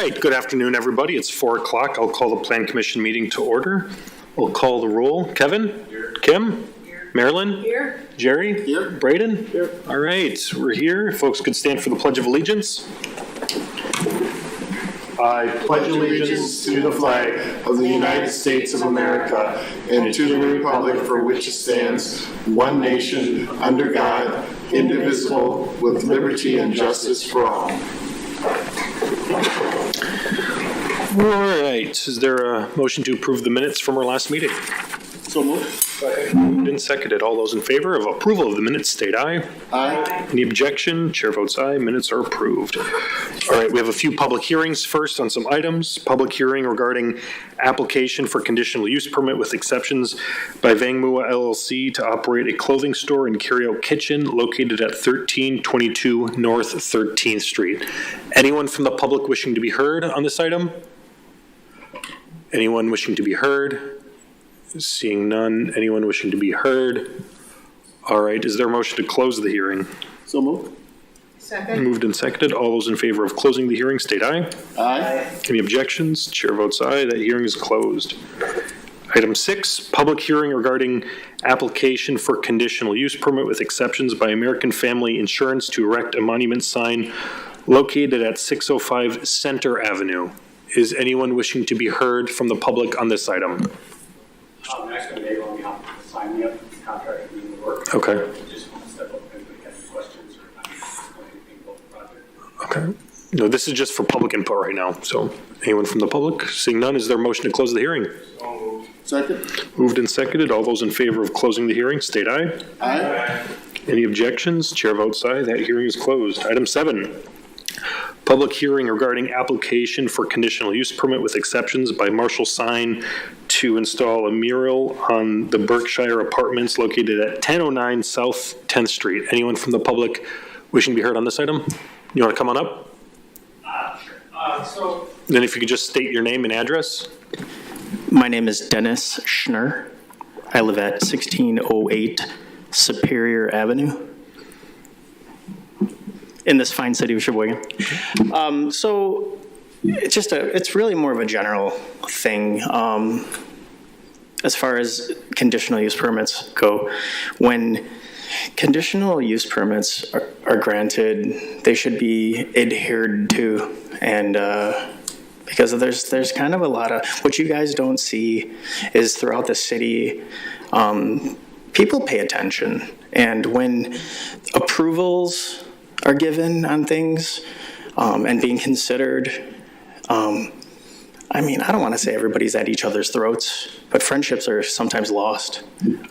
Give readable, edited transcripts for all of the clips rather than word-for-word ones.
right, good afternoon, everybody. It's 4 o'clock. I'll call the Plan Commission meeting to order. We'll call the roll. Kevin? Here. Kim? Here. Marilyn? Here. Jerry? Here. Braden? Here. All right, we're here. Folks could stand for the Pledge of Allegiance. I pledge allegiance to the flag of the United States of America and to the republic for which it stands, one nation, under God, indivisible, with liberty and justice for all. All right, is there a motion to approve the minutes from our last meeting? So moved. Moved and seconded. All those in favor of approval of the minutes state aye. Aye. Any objection? Chair votes aye. Minutes are approved. All right, we have a few public hearings first on some items. Public hearing regarding application for conditional use permit with exceptions by Vang Mua LLC to operate a clothing store and carry-out kitchen located at 1322 North 13th Street. Anyone from the public wishing to be heard on this item? Anyone wishing to be heard? Seeing none. Anyone wishing to be heard? All right, is there a motion to close the hearing? So moved. Second. Moved and seconded. All those in favor of closing the hearing state aye. Aye. Any objections? Chair votes aye. That hearing is closed. Item 6, public hearing regarding application for conditional use permit with exceptions by American Family Insurance to erect a monument sign located at 605 Center Avenue. Is anyone wishing to be heard from the public on this item? Next one, Dave, on behalf of the sign me up contract doing the work. Okay. Just want to step up if anybody has any questions or anything about the project. Okay. No, this is just for public input right now. So anyone from the public? Seeing none, is there a motion to close the hearing? Second. Moved and seconded. All those in favor of closing the hearing state aye. Aye. Any objections? Chair votes aye. That hearing is closed. Item 7, public hearing regarding application for conditional use permit with exceptions by Marshall Sign to install a mural on the Berkshire Apartments located at 1009 South 10th Street. Anyone from the public wishing to be heard on this item? You want to come on up? Sure. Then if you could just state your name and address. My name is Dennis Schner. I live at 1608 Superior Avenue in this fine city of Sheboygan. So it's really more of a general thing. As far as conditional use permits go, when conditional use permits are granted, they should be adhered to, and because there's kind of a lot of, what you guys don't see is throughout the city, people pay attention, and when approvals are given on things and being considered, I mean, I don't want to say everybody's at each other's throats, but friendships are sometimes lost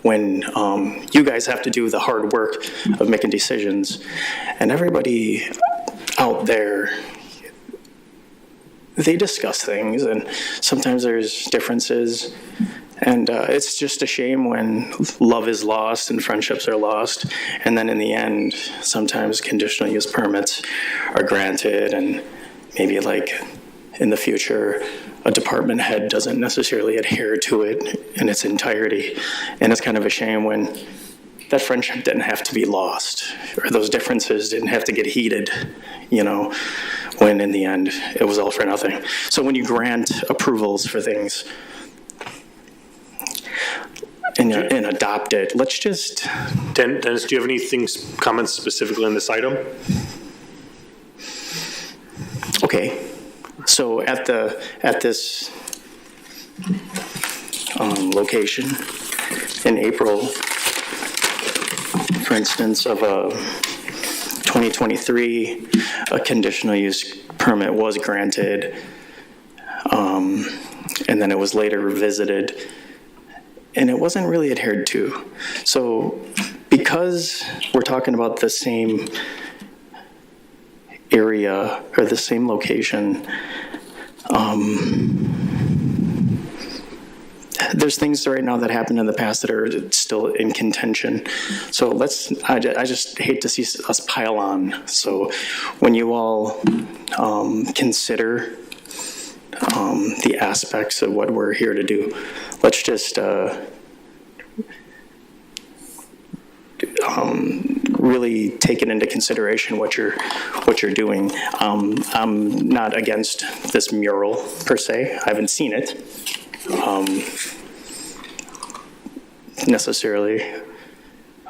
when you guys have to do the hard work of making decisions, and everybody out there, they discuss things, and sometimes there's differences, and it's just a shame when love is lost and friendships are lost, and then in the end, sometimes conditional use permits are granted, and maybe like in the future, a department head doesn't necessarily adhere to it in its entirety, and it's kind of a shame when that friendship didn't have to be lost, or those differences didn't have to get heated, you know, when in the end it was all for nothing. So when you grant approvals for things and adopt it, let's just... Dennis, do you have anything, comments specifically on this item? Okay, so at this location in April, for instance, of 2023, a conditional use permit was granted, and then it was later revisited, and it wasn't really adhered to. So because we're talking about the same area or the same location, there's things right now that happened in the past that are still in contention. So I just hate to see us pile on. So when you all consider the aspects of what we're here to do, let's really taken into consideration what you're doing. I'm not against this mural per se. I haven't seen it necessarily,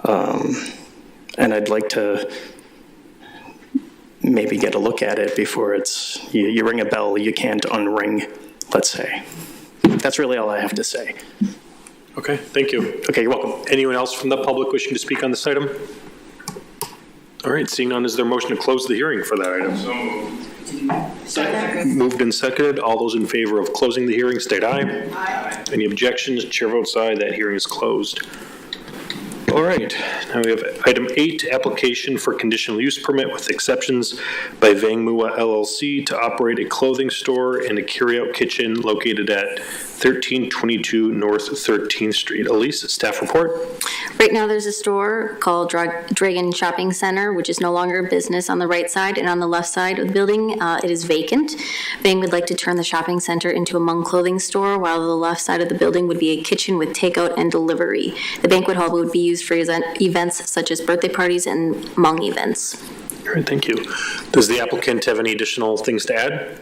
and I'd like to maybe get a look at it before it's you ring a bell you can't unring, let's say. That's really all I have to say. Okay, thank you. Okay, you're welcome. Anyone else from the public wishing to speak on this item? All right, seeing none, is there a motion to close the hearing for that item? So moved. Second. Moved and seconded. All those in favor of closing the hearing, state aye. Aye. Any objections? Chair votes aye. That hearing is closed. All right, now we have item 8, application for conditional use permit with exceptions by Vang Mua LLC to operate a clothing store and a carryout kitchen located at 1322 North 13th Street. Elise, staff report. Right now, there's a store called Dragon Shopping Center, which is no longer a business on the right side, and on the left side of the building, it is vacant. Vang would like to turn the shopping center into a Hmong clothing store, while the left side of the building would be a kitchen with takeout and delivery. The banquet hall would be used for events such as birthday parties and Hmong events. All right, thank you. Does the applicant have any additional things to add?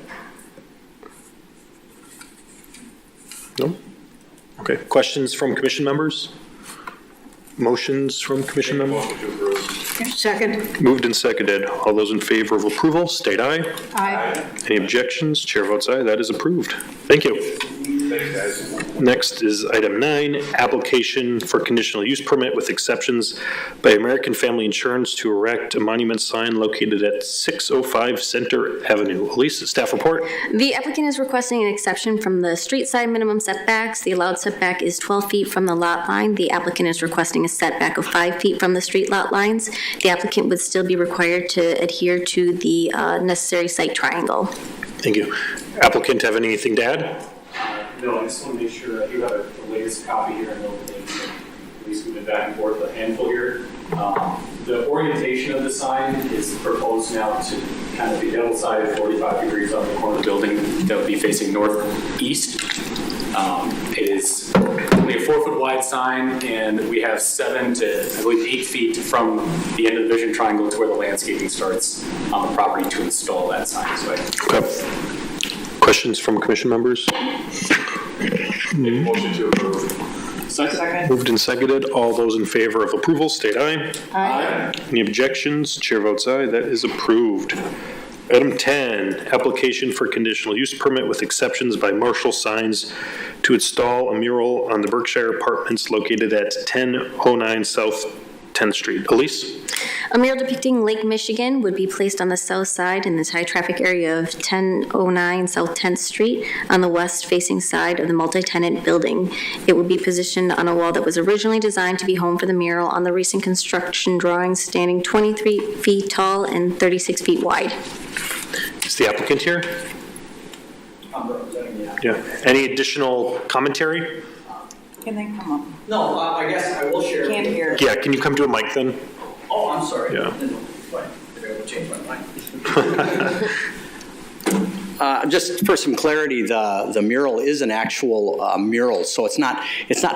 No? Okay, questions from commission members? Motions from commission members? Motion to approve. Second. Moved and seconded. All those in favor of approval, state aye. Aye. Any objections? Chair votes aye. That is approved. Thank you. Thanks, guys. Next is item 9, application for conditional use permit with exceptions by American Family Insurance to erect a monument sign located at 605 Center Avenue. Elise, staff report. The applicant is requesting an exception from the street side minimum setbacks. The allowed setback is 12 feet from the lot line. The applicant is requesting a setback of 5 feet from the street lot lines. The applicant would still be required to adhere to the necessary site triangle. Thank you. Applicant have anything to add? No, I just want to make sure, I do have the latest copy here, I know things, at least we've been back and forth a handful here. The orientation of the sign is proposed now to kind of be double-sided, 45 degrees on the corner of the building that would be facing northeast. It is only a 4-foot wide sign, and we have 7 to, I believe, 8 feet from the end of the vision triangle to where the landscaping starts on the property to install that sign. So Okay. Questions from commission members? motion to approve. Second. Moved and seconded. All those in favor of approval, state aye. Aye. Any objections? Chair votes aye. That is approved. Item 10, application for conditional use permit with exceptions by Marshall Signs to install a mural on the Berkshire Apartments located at 1009 South 10th Street. Elise? A mural depicting Lake Michigan would be placed on the south side in this high-traffic area of 1009 South 10th Street on the west-facing side of the multi-tenant building. It would be positioned on a wall that was originally designed to be home for the mural on the recent construction drawings, standing 23 feet tall and 36 feet wide. Is the applicant here? I'm representing you. Yeah. Any additional commentary? Can they come up? No, I guess I will share. Can't hear. Yeah, can you come to a mic then? Oh, I'm sorry. Yeah. Fine. Maybe I will change my mind. Just for some clarity, the mural is an actual mural, so it's not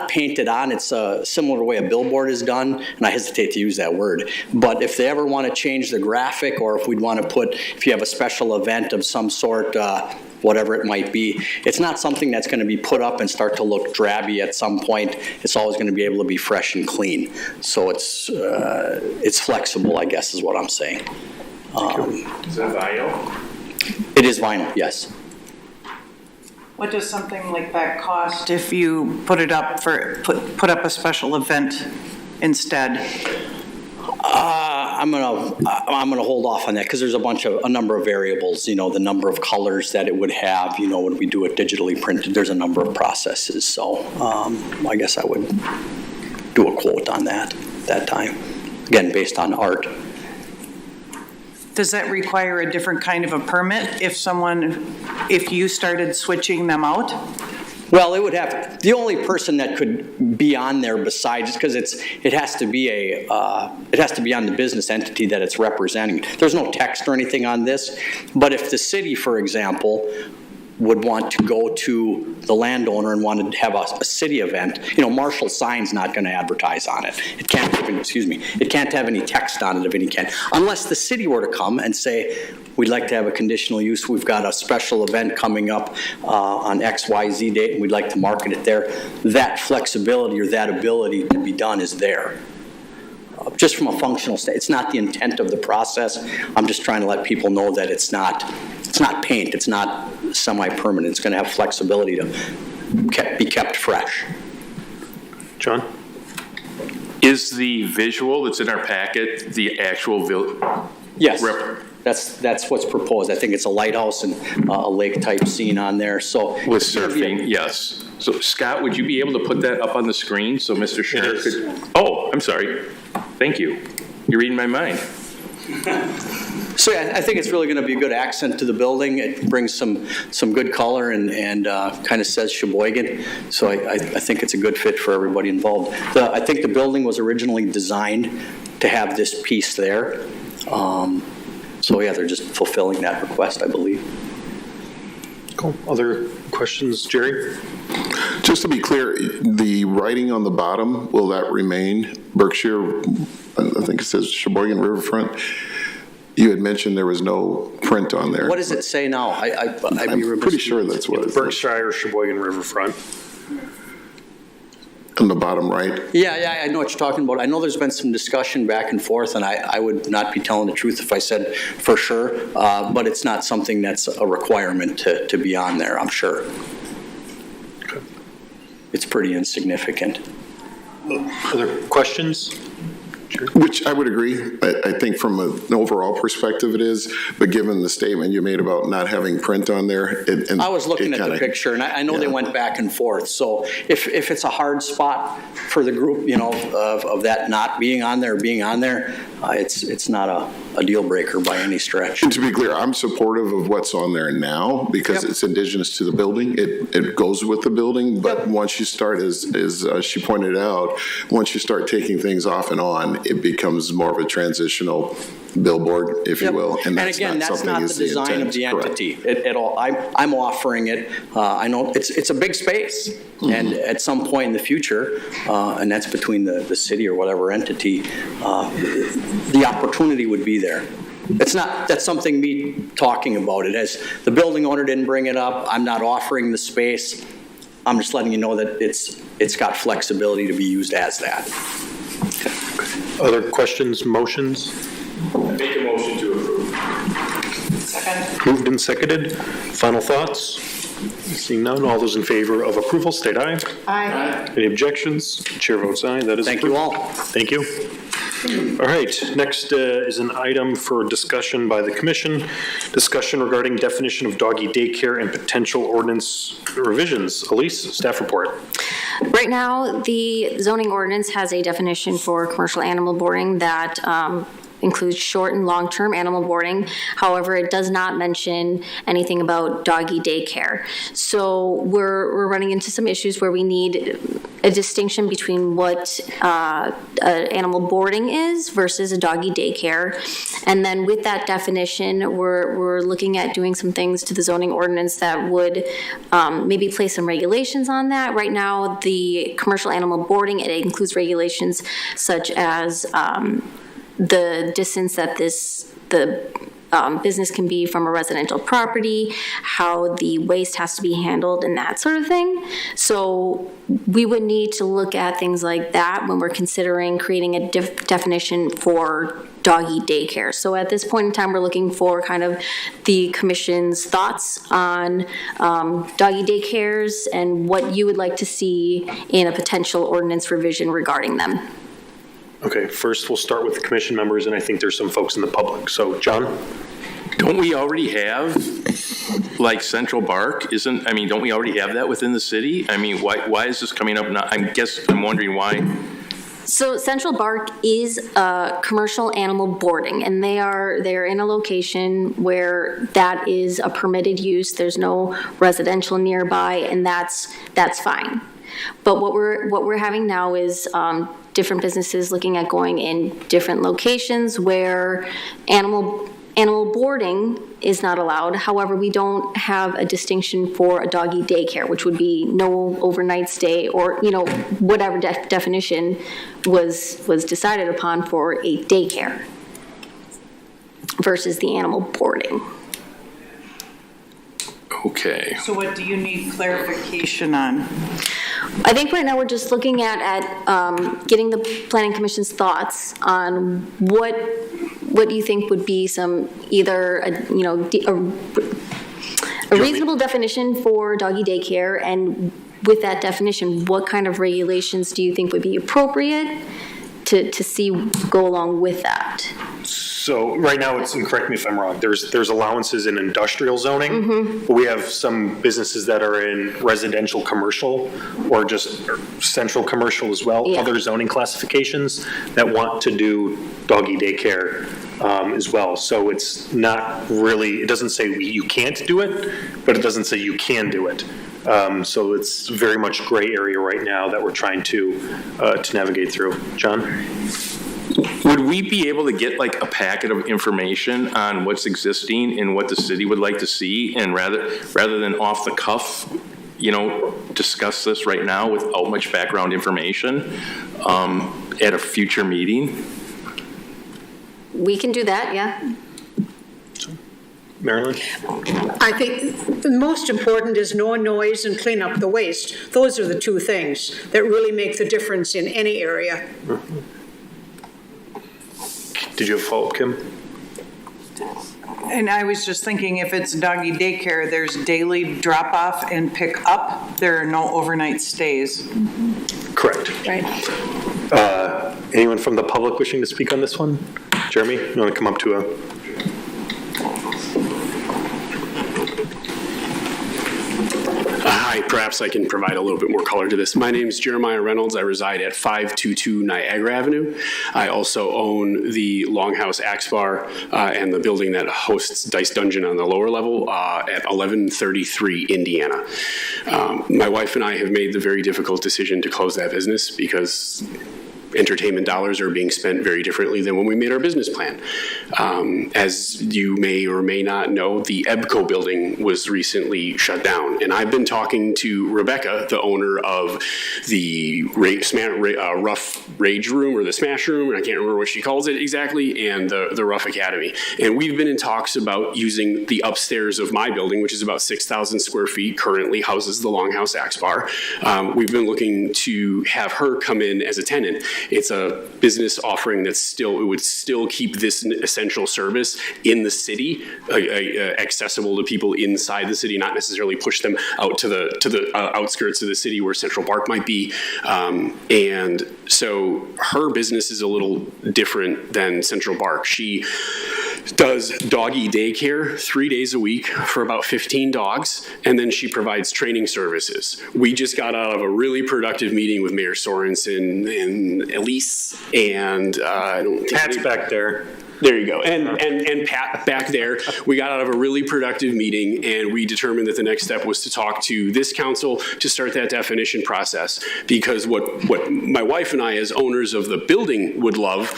painted on. It's similar to the way a billboard is done, and I hesitate to use that word. But if they ever want to change the graphic, or if we'd want to if you have a special event of some sort, whatever it might be, it's not something that's going to be put up and start to look drabby at some point. It's always going to be able to be fresh and clean. So it's flexible, I guess, is what I'm saying. Is that vinyl? It is vinyl, yes. What does something like that cost if you put it up put up a special event instead? I'm gonna hold off on that because there's a number of variables. You know, the number of colors that it would have. You know, when we do it digitally printed, there's a number of processes. So I guess I would do a quote on that time. Again, based on art. Does that require a different kind of a permit if you started switching them out? Well, it would have, the only person that could be on there besides, because it has to be on the business entity that it's representing. There's no text or anything on this, but if the city, for example, would want to go to the landowner and wanted to have a city event, Marshall Sign's not going to advertise on it. It can't even, it can't have any text on it of any kind, unless the city were to come and say, we'd like to have a conditional use, we've got a special event coming up on XYZ date, and we'd like to market it there. That flexibility or that ability to be done is there. Just from a functional state, it's not the intent of the process. I'm just trying to let people know that it's not paint, it's not semi-permanent. It's going to have flexibility to be kept fresh. John? Is the visual that's in our packet the actual Yes, that's what's proposed. I think it's a lighthouse and a lake-type scene on there. So with surfing, yes. So Scott, would you be able to put that up on the screen so Mr. Schneider could? Oh, I'm sorry. Thank you. You're reading my mind. So yeah, I think it's really going to be a good accent to the building. It brings some good color and kind of says Sheboygan. So I think it's a good fit for everybody involved. I think the building was originally designed to have this piece there. So yeah, they're just fulfilling that request, I believe. Cool. Other questions, Jerry? Just to be clear, the writing on the bottom, will that remain Berkshire? I think it says Sheboygan Riverfront. You had mentioned there was no print on there. What does it say now? I'm pretty sure that's what it says. Berkshire Sheboygan Riverfront. On the bottom right? Yeah, I know what you're talking about. I know there's been some discussion back and forth, and I would not be telling the truth if I said for sure, but it's not something that's a requirement to be on there, I'm sure. Okay. It's pretty insignificant. Other questions? Which I would agree. I think from an overall perspective it is, but given the statement you made about not having print on there. I was looking at the picture, and I know they went back and forth. So if it's a hard spot for the group, of that not being on there or being on there, it's not a deal breaker by any stretch. And to be clear, I'm supportive of what's on there now because it's indigenous to the building. It goes with the building, but once you start, as she pointed out, once you start taking things off and on, it becomes more of a transitional billboard, if you will. And again, that's not the design of the entity at all. I'm offering it. I know it's a big space, and at some point in the future, and that's between the city or whatever entity, the opportunity would be there. That's something me talking about it. As the building owner didn't bring it up, I'm not offering the space. I'm just letting you know that it's got flexibility to be used as that. Other questions, motions? Make a motion to approve. Second. Moved and seconded. Final thoughts? Seeing none, all those in favor of approval, state aye. Aye. Any objections? Chair votes aye. That is Thank you approved. all. Thank you. All right, next is an item for discussion by the commission. Discussion regarding definition of doggy daycare and potential ordinance revisions. Elise, staff report. Right now, the zoning ordinance has a definition for commercial animal boarding that includes short and long-term animal boarding. However, it does not mention anything about doggy daycare. So we're running into some issues where we need a distinction between what animal boarding is versus a doggy daycare. And then with that definition, we're looking at doing some things to the zoning ordinance that would maybe place some regulations on that. Right now, the commercial animal boarding, it includes regulations such as the distance that the business can be from a residential property, how the waste has to be handled, and that sort of thing. So we would need to look at things like that when we're considering creating a definition for doggy daycare. So at this point in time, we're looking for kind of the commission's thoughts on doggy daycares and what you would like to see in a potential ordinance revision regarding them. Okay, first we'll start with the commission members, and I think there's some folks in the public. So, John? Don't we already have, like, Central Park? Don't we already have that within the city? I mean, why is this coming up now? I'm wondering why. So Central Park is commercial animal boarding, and they're in a location where that is a permitted use. There's no residential nearby, and that's fine. But what we're having now is different businesses looking at going in different locations where animal Animal boarding is not allowed. However, we don't have a distinction for a doggy daycare, which would be no overnight stay or, you know, whatever definition was decided upon for a daycare versus the animal boarding. Okay. So what do you need clarification on? I think right now we're just looking at getting the Planning Commission's thoughts on what you think would be some, either, a reasonable definition for doggy daycare, and with that definition, what kind of regulations do you think would be appropriate to see go along with that? So right now, and correct me if I'm wrong, there's allowances in industrial zoning. But we have some businesses that are in residential commercial or just central commercial as well, Yeah. other zoning classifications that want to do doggy daycare as well. So it's not really, it doesn't say you can't do it, but it doesn't say you can do it. So it's very much gray area right now that we're trying to navigate through. John? Would we be able to get like a packet of information on what's existing and what the city would like to see, and rather than off the cuff, discuss this right now without much background information at a future meeting? We can do that, yeah. Marilyn? I think the most important is no noise and clean up the waste. Those are the two things that really make the difference in any area. Did you have a follow-up, Kim? And I was just thinking, if it's doggy daycare, there's daily drop-off and pick-up. There are no overnight stays. Correct. Right. Anyone from the public wishing to speak on this one? Jeremy, you want to come up to a... Hi, perhaps I can provide a little bit more color to this. My name is Jeremiah Reynolds. I reside at 522 Niagara Avenue. I also own the Longhouse Axe Bar and the building that hosts Dice Dungeon on the lower level at 1133 Indiana. My wife and I have made the very difficult decision to close that business because entertainment dollars are being spent very differently than when we made our business plan. As you may or may not know, the EBCO building was recently shut down, and I've been talking to Rebecca, the owner of the Rough Rage Room, or the Smash Room, and I can't remember what she calls it exactly, and the Rough Academy. And we've been in talks about using the upstairs of my building, which is about 6,000 square feet, currently houses the Longhouse Axe Bar. We've been looking to have her come in as a tenant. It's a business offering it would still keep this essential service in the city, accessible to people inside the city, not necessarily push them out to the outskirts of the city where Central Park might be. And so her business is a little different than Central Park. She does doggy daycare 3 days a week for about 15 dogs, and then she provides training services. We just got out of a really productive meeting with Mayor Sorensen and Elise, and I don't think Pat's back there. There you go. And Pat back there. We got out of a really productive meeting, and we determined that the next step was to talk to this council to start that definition process. Because what my wife and I, as owners of the building, would love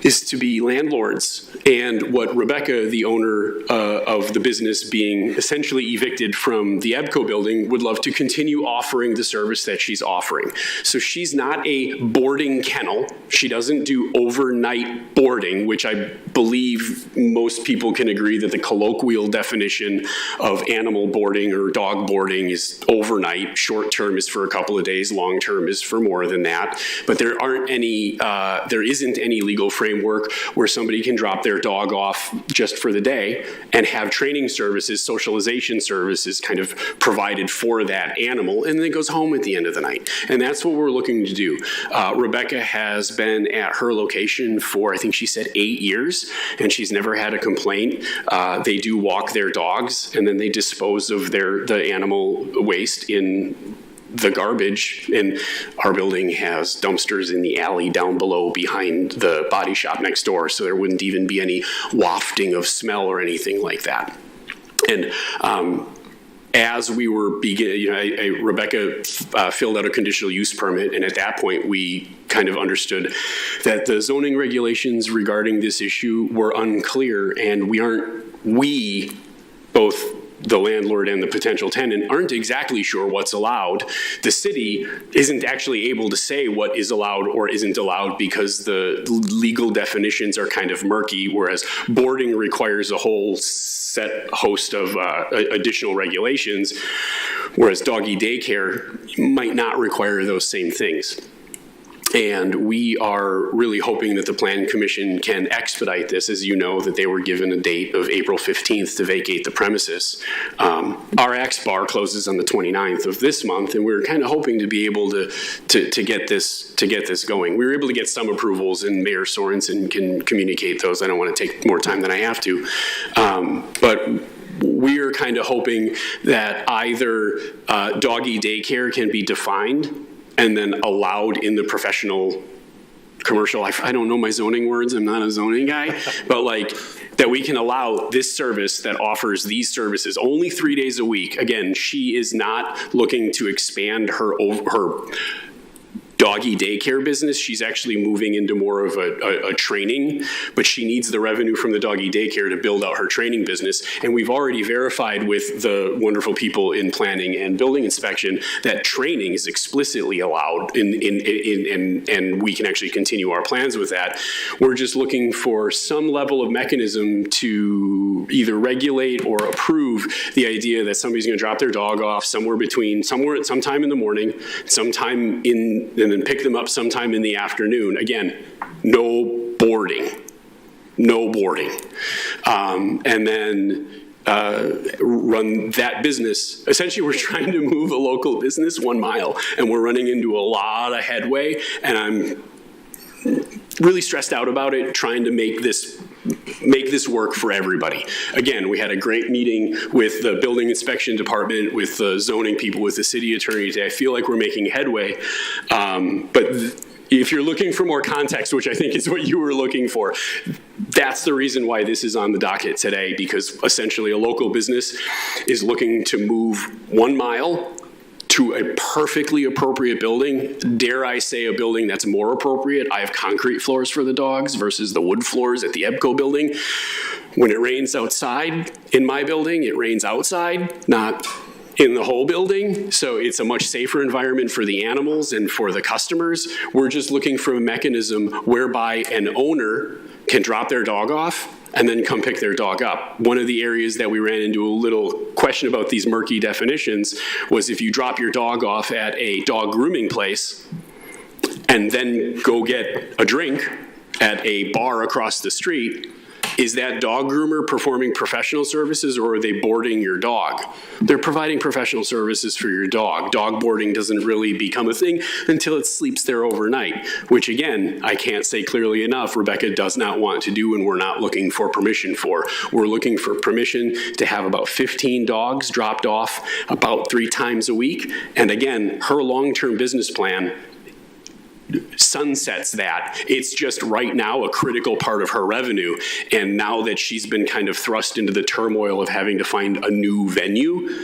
is to be landlords. And what Rebecca, the owner of the business, being essentially evicted from the EBCO building, would love to continue offering the service that she's offering. So she's not a boarding kennel. She doesn't do overnight boarding, which I believe most people can agree that the colloquial definition of animal boarding or dog boarding is overnight. Short term is for a couple of days, long term is for more than that. But there isn't any legal framework where somebody can drop their dog off just for the day and have training services, socialization services kind of provided for that animal, and then it goes home at the end of the night. And that's what we're looking to do. Rebecca has been at her location for, I think she said, 8 years, and she's never had a complaint. They do walk their dogs, and then they dispose of the animal waste in the garbage, and our building has dumpsters in the alley down below behind the body shop next door, so there wouldn't even be any wafting of smell or anything like that. And as we were Rebecca filled out a conditional use permit, and at that point, we kind of understood that the zoning regulations regarding this issue were unclear, and we, both the landlord and the potential tenant, aren't exactly sure what's allowed. The city isn't actually able to say what is allowed or isn't allowed because the legal definitions are kind of murky, whereas boarding requires a whole set host of additional regulations, whereas doggy daycare might not require those same things. And we are really hoping that the Plan Commission can expedite this. As you know, that they were given a date of April 15th to vacate the premises. Our Axe Bar closes on the 29th of this month, and we're kind of hoping to be able to get this going. We were able to get some approvals, and Mayor Sorensen can communicate those. I don't want to take more time than I have to. But we're kind of hoping that either doggy daycare can be defined and then allowed in the professional commercial. I don't know my zoning words, I'm not a zoning guy, but like that we can allow this service that offers these services only 3 days a week. Again, she is not looking to expand her doggy daycare business. She's actually moving into more of a training, but she needs the revenue from the doggy daycare to build out her training business. And we've already verified with the wonderful people in planning and building inspection that training is explicitly allowed and we can actually continue our plans with that. We're just looking for some level of mechanism to either regulate or approve the idea that somebody's going to drop their dog off sometime in the morning, and then pick them up sometime in the afternoon. Again, no boarding. And then run that business. Essentially, we're trying to move a local business 1 mile, and we're running into a lot of headway, and I'm really stressed out about it, trying to make this work for everybody. Again, we had a great meeting with the building inspection department, with the zoning people, with the city attorney today. I feel like we're making headway, but if you're looking for more context, which I think is what you were looking for, that's the reason why this is on the docket today, because essentially a local business is looking to move 1 mile to a perfectly appropriate building. Dare I say a building that's more appropriate? I have concrete floors for the dogs versus the wood floors at the EBCO building. When it rains outside in my building, it rains outside, not in the whole building. So it's a much safer environment for the animals and for the customers. We're just looking for a mechanism whereby an owner can drop their dog off and then come pick their dog up. One of the areas that we ran into a little question about these murky definitions was if you drop your dog off at a dog grooming place and then go get a drink at a bar across the street, is that dog groomer performing professional services, or are they boarding your dog? They're providing professional services for your dog. Dog boarding doesn't really become a thing until it sleeps there overnight, which again, I can't say clearly enough, Rebecca does not want to do, and we're not looking for permission for. We're looking for permission to have about 15 dogs dropped off about 3 times a week. And again, her long-term business plan sunsets that. It's just right now a critical part of her revenue. And now that she's been kind of thrust into the turmoil of having to find a new venue,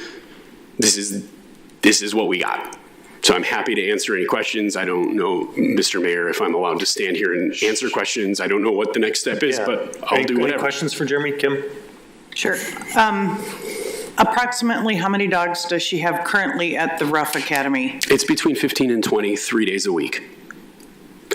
this is what we got. So I'm happy to answer any questions. I don't know, Mr. Mayor, if I'm allowed to stand here and answer questions. I don't know what the next step is, but I'll do whatever. Any questions for Jeremy? Kim? Sure. Approximately how many dogs does she have currently at the Rough Academy? It's between 15 and 20, 3 days a week.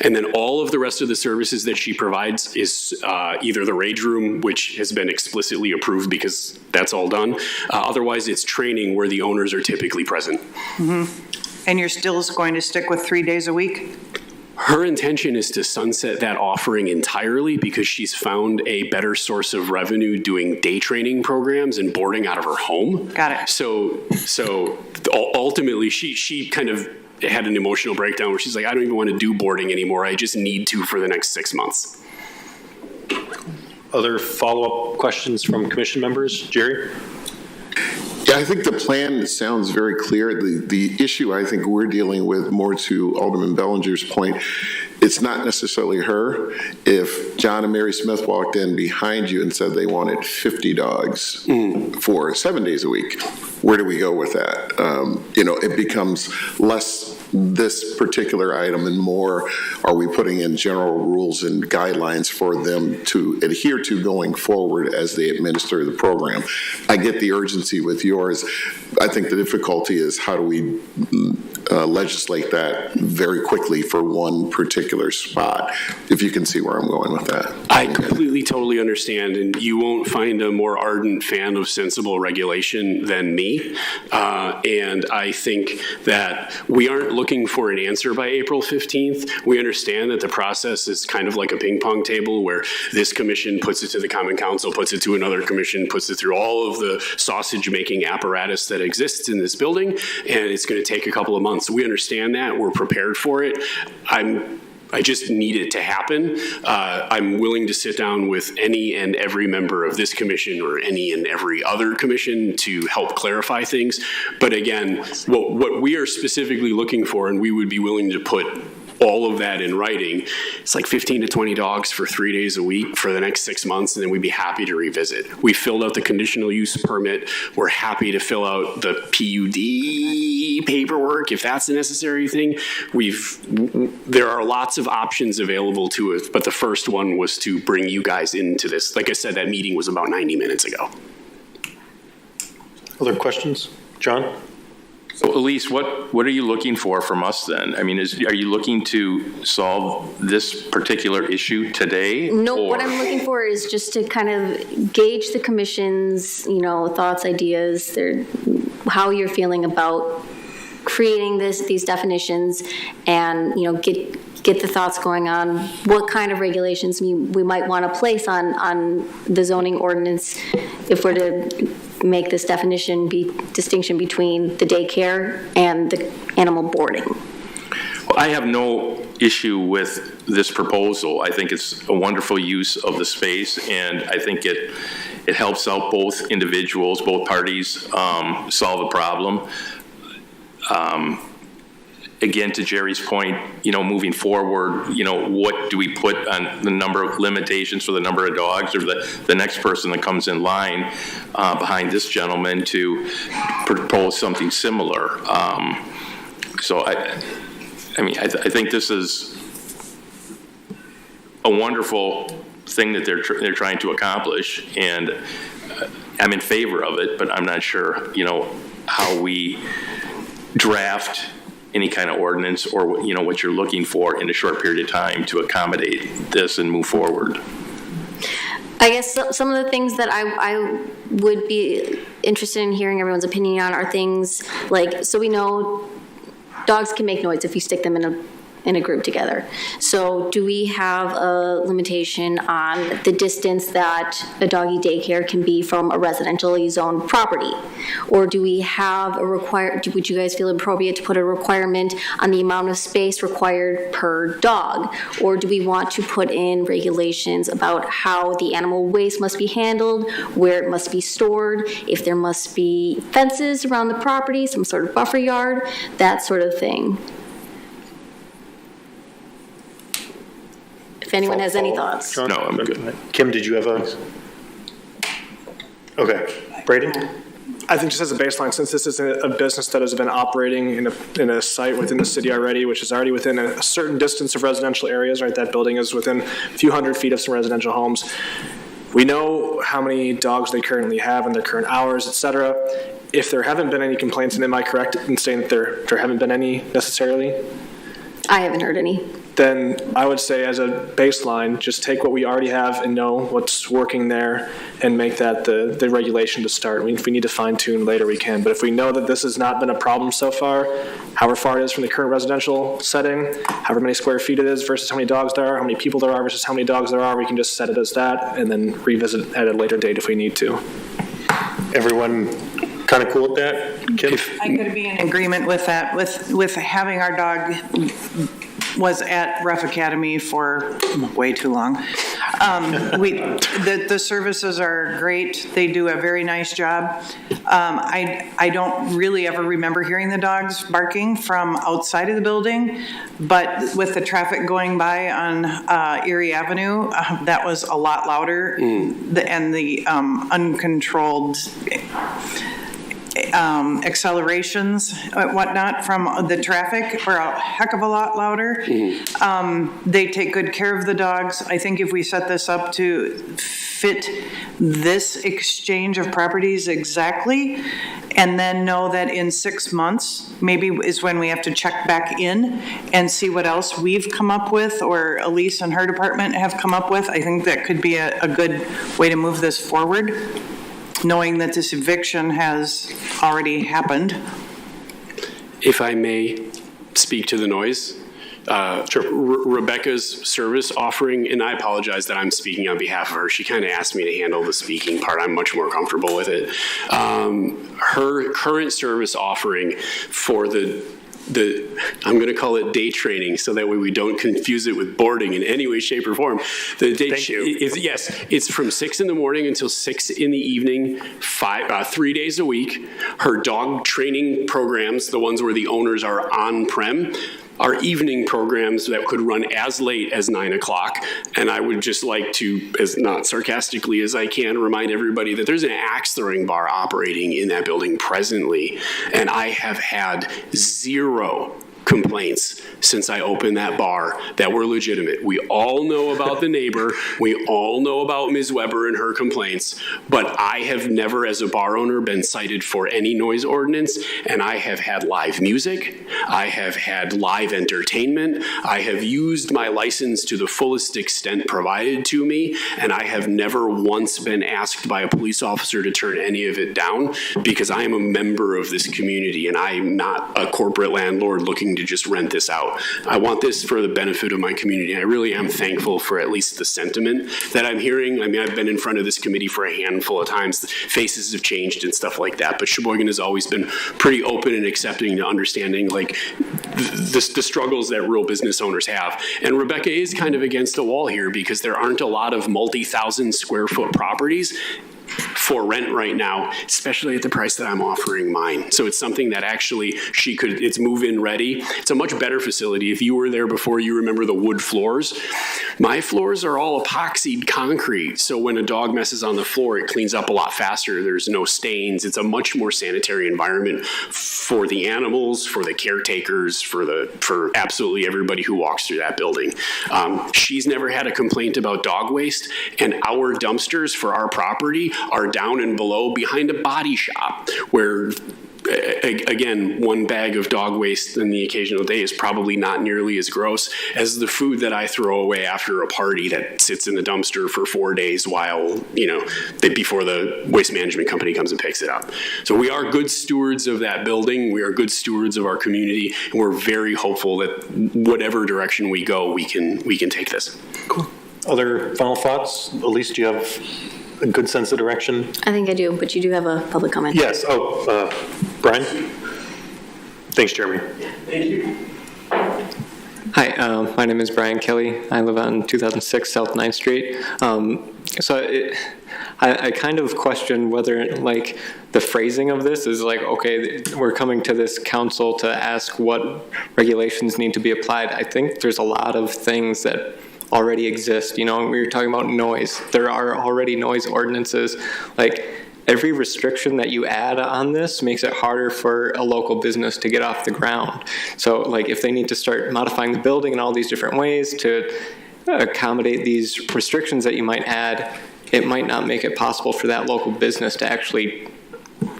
And then all of the rest of the services that she provides is either the rage room, which has been explicitly approved because that's all done. Otherwise, it's training where the owners are typically present. Mm-hmm. And you're still going to stick with 3 days a week? Her intention is to sunset that offering entirely because she's found a better source of revenue doing day training programs and boarding out of her home. Got it. So ultimately, she kind of had an emotional breakdown where she's like, I don't even want to do boarding anymore. I just need to for the next 6 months. Other follow-up questions from commission members? Jerry? Yeah, I think the plan sounds very clear. The issue I think we're dealing with, more to Alderman Bellinger's point, it's not necessarily her. If John and Mary Smith walked in behind you and said they wanted 50 dogs for 7 days a week, where do we go with that? It becomes less this particular item and more, are we putting in general rules and guidelines for them to adhere to going forward as they administer the program? I get the urgency with yours. I think the difficulty is how do we legislate that very quickly for one particular spot, if you can see where I'm going with that. I completely, totally understand, and you won't find a more ardent fan of sensible regulation than me. And I think that we aren't looking for an answer by April 15th. We understand that the process is kind of like a ping pong table where this commission puts it to the Common Council, puts it to another commission, puts it through all of the sausage-making apparatus that exists in this building, and it's going to take a couple of months. We understand that. We're prepared for it. I just need it to happen. I'm willing to sit down with any and every member of this commission or any and every other commission to help clarify things. But again, what we are specifically looking for, and we would be willing to put all of that in writing, it's like 15 to 20 dogs for 3 days a week for the next 6 months, and then we'd be happy to revisit. We filled out the conditional use permit. We're happy to fill out the PUD paperwork if that's a necessary thing. There are lots of options available to us, but the first one was to bring you guys into this. Like I said, that meeting was about 90 minutes ago. Other questions? John? So Elise, what are you looking for from us then? I mean, are you looking to solve this particular issue today? No, what I'm looking for is just to kind of gauge the commission's, thoughts, ideas, how you're feeling about creating these definitions, and get the thoughts going on what kind of regulations we might want to place on the zoning ordinance if we're to make this distinction between the daycare and the animal boarding. Well, I have no issue with this proposal. I think it's a wonderful use of the space, and I think it helps out both individuals, both parties solve a problem. Again, to Jerry's point, moving forward, what do we put on the number of limitations for the number of dogs, or the next person that comes in line behind this gentleman to propose something similar? So I think this is a wonderful thing that they're trying to accomplish, and I'm in favor of it, but I'm not sure, how we draft any kind of ordinance, or what you're looking for in a short period of time to accommodate this and move forward. I guess some of the things that I would be interested in hearing everyone's opinion on are things like, so we know dogs can make noise if you stick them in a group together. So do we have a limitation on the distance that a doggy daycare can be from a residentially zoned property? Or do we have would you guys feel appropriate to put a requirement on the amount of space required per dog? Or do we want to put in regulations about how the animal waste must be handled, where it must be stored, if there must be fences around the property, some sort of buffer yard, that sort of thing? If anyone has any thoughts. John? No, I'm good. Kim, did you have a? Okay. Braden? I think just as a baseline, since this is a business that has been operating in a site within the city already, which is already within a certain distance of residential areas, right? That building is within a few hundred feet of some residential homes. We know how many dogs they currently have and their current hours, et cetera. If there haven't been any complaints, and am I correct in saying that there haven't been any necessarily? I haven't heard any. Then I would say, as a baseline, just take what we already have and know what's working there and make that the regulation to start. I mean, if we need to fine tune later, we can. But if we know that this has not been a problem so far, however far it is from the current residential setting, however many square feet it is versus how many dogs there are, how many people there are versus how many dogs there are, we can just set it as that and then revisit at a later date if we need to. Everyone kind of cool with that? Kim? I could be in agreement with that, with having our dog was at Rough Academy for way too long. The services are great. They do a very nice job. I don't really ever remember hearing the dogs barking from outside of the building, but with the traffic going by on Erie Avenue, that was a lot louder. And the uncontrolled accelerations and whatnot from the traffic were a heck of a lot louder. They take good care of the dogs. I think if we set this up to fit this exchange of properties exactly, and then know that in 6 months, maybe is when we have to check back in and see what else we've come up with, or Elise and her department have come up with, I think that could be a good way to move this forward, knowing that this eviction has already happened. If I may speak to the noise. Rebecca's service offering, and I apologize that I'm speaking on behalf of her. She kind of asked me to handle the speaking part. I'm much more comfortable with it. Her current service offering for the I'm going to call it day training, so that way we don't confuse it with boarding in any way, shape, or form. The day yes, it's from 6 in the morning until 6 in the evening, 3 days a week. Her dog training programs, the ones where the owners are on-prem, are evening programs that could run as late as 9 o'clock. And I would just like to, as not sarcastically as I can, remind everybody that there's an axe throwing bar operating in that building presently. And I have had 0 complaints since I opened that bar that were legitimate. We all know about the neighbor. We all know about Ms. Weber and her complaints, but I have never, as a bar owner, been cited for any noise ordinance, and I have had live music. I have had live entertainment. I have used my license to the fullest extent provided to me, and I have never once been asked by a police officer to turn any of it down, because I am a member of this community, and I am not a corporate landlord looking to just rent this out. I want this for the benefit of my community. I really am thankful for at least the sentiment that I'm hearing. I mean, I've been in front of this committee for a handful of times. Faces have changed and stuff like that, but Sheboygan has always been pretty open and accepting to understanding like the struggles that rural business owners have. And Rebecca is kind of against the wall here, because there aren't a lot of multi-thousand square foot properties for rent right now, especially at the price that I'm offering mine. So it's something that actually it's move-in ready. It's a much better facility. If you were there before, you remember the wood floors. My floors are all epoxied concrete. So when a dog messes on the floor, it cleans up a lot faster. There's no stains. It's a much more sanitary environment for the animals, for the caretakers, for absolutely everybody who walks through that building. She's never had a complaint about dog waste, and our dumpsters for our property are down and below behind a body shop, where again, one bag of dog waste in the occasional day is probably not nearly as gross as the food that I throw away after a party that sits in the dumpster for 4 days while, before the waste management company comes and picks it up. So we are good stewards of that building. We are good stewards of our community, and we're very hopeful that whatever direction we go, we can take this. Cool. Other final thoughts? Elise, do you have a good sense of direction? I think I do, but you do have a public comment. Yes. Brian? Thanks, Jeremy. Thank you. Hi, my name is Brian Kelly. I live on 2006 South 9th Street. I kind of question whether, the phrasing of this is okay, we're coming to this council to ask what regulations need to be applied. I think there's a lot of things that already exist. We were talking about noise. There are already noise ordinances. Every restriction that you add on this makes it harder for a local business to get off the ground. So if they need to start modifying the building in all these different ways to accommodate these restrictions that you might add, it might not make it possible for that local business to actually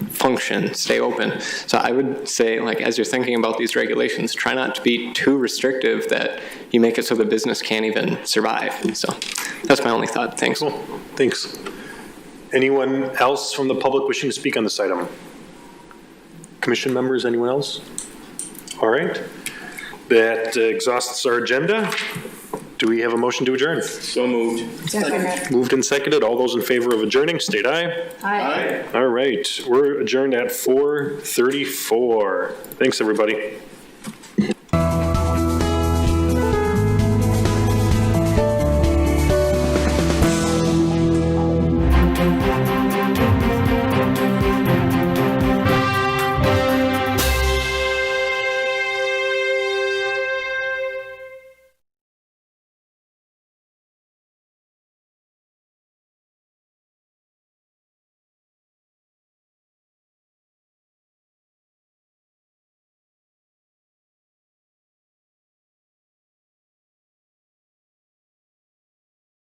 function, stay open. So I would say, as you're thinking about these regulations, try not to be too restrictive that you make it so the business can't even survive. So that's my only thought. Thanks. Cool. Thanks. Anyone else from the public wishing to speak on this item? Commission members, anyone else? All right. That exhausts our agenda. Do we have a motion to adjourn? So moved. Second. Moved and seconded. All those in favor of adjourning, state aye. Aye. All right. We're adjourned at 4:34. Thanks, everybody.